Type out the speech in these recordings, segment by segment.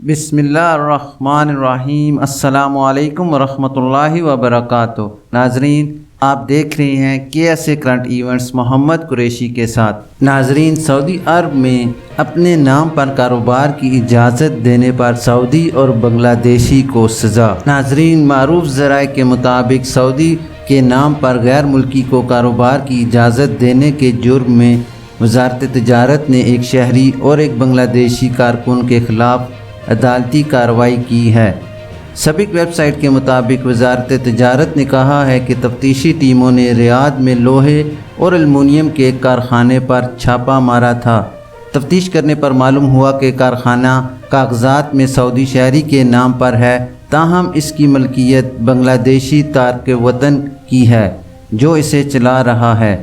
بسم اللہ الرحمن الرحیم۔ السلام علیکم ورحمۃ اللہ وبرکاتہ۔ ناظرین، آپ دیکھ رہے ہیں KSA کرنٹ ایونٹس محمد قریشی کے ساتھ۔ ناظرین، سعودی عرب میں اپنے نام پر کاروبار کی اجازت دینے پر سعودی اور بنگلہ دیشی کو سزا۔ ناظرین، معروف ذرائع کے مطابق سعودی کے نام پر غیر ملکی کو کاروبار کی اجازت دینے کے جرم میں وزارت تجارت نے ایک شہری اور ایک بنگلہ دیشی کارکن کے خلاف عدالتی کارروائی کی ہے۔ سابق ویب سائٹ کے مطابق وزارت تجارت نے کہا ہے کہ تفتیشی ٹیموں نے ریاض میں لوہے اور ایلومینیم کے ایک کارخانے پر چھاپہ مارا تھا۔ تفتیش کرنے پر معلوم ہوا کہ کارخانہ کاغذات میں سعودی شہری کے نام پر ہے، تاہم اس کی ملکیت بنگلہ دیشی تارک وطن کی ہے جو اسے چلا رہا ہے۔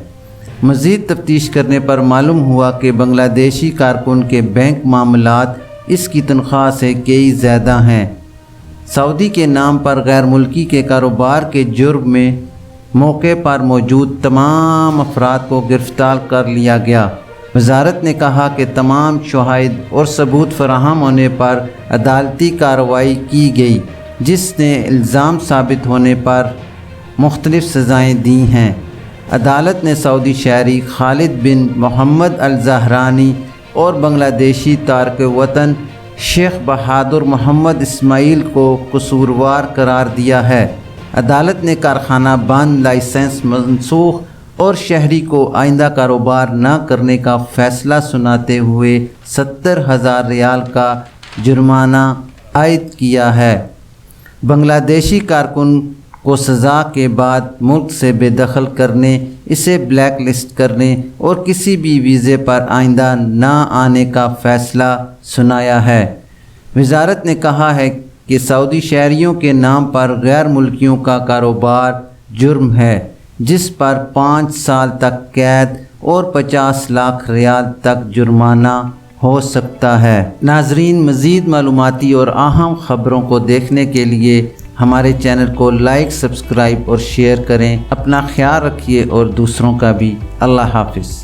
مزید تفتیش کرنے پر معلوم ہوا کہ بنگلہ دیشی کارکن کے بینک معاملات اس کی تنخواہ سے کئی زیادہ ہیں۔ سعودی کے نام پر غیر ملکی کے کاروبار کے جرم میں موقع پر موجود تمام افراد کو گرفتار کر لیا گیا۔ وزارت نے کہا کہ تمام شواہد اور ثبوت فراہم ہونے پر عدالتی کارروائی کی گئی، جس نے الزام ثابت ہونے پر مختلف سزائیں دی ہیں۔ عدالت نے سعودی شہری خالد بن محمد الزہرانی اور بنگلہ دیشی تارک وطن شیخ بہادر محمد اسماعیل کو قصوروار قرار دیا ہے۔ عدالت نے کارخانہ بند، لائسنس منسوخ اور شہری کو آئندہ کاروبار نہ کرنے کا فیصلہ سناتے ہوئے 70,000 ریال کا جرمانہ عائد کیا ہے۔ بنگلہ دیشی کارکن کو سزا کے بعد ملک سے بے دخل کرنے، اسے بلیک لسٹ کرنے اور کسی بھی ویزے پر آئندہ نہ آنے کا فیصلہ سنایا ہے۔ وزارت نے کہا ہے کہ سعودی شہریوں کے نام پر غیر ملکیوں کا کاروبار جرم ہے، جس پر 5 سال تک قید اور 50 لاکھ ریال تک جرمانہ ہو سکتا ہے۔ ناظرین، مزید معلوماتی اور اہم خبروں کو دیکھنے کے لیے ہمارے چینل کو لائک، سبسکرائب اور شیئر کریں۔ اپنا خیال رکھیے اور دوسروں کا بھی۔ اللہ حافظ۔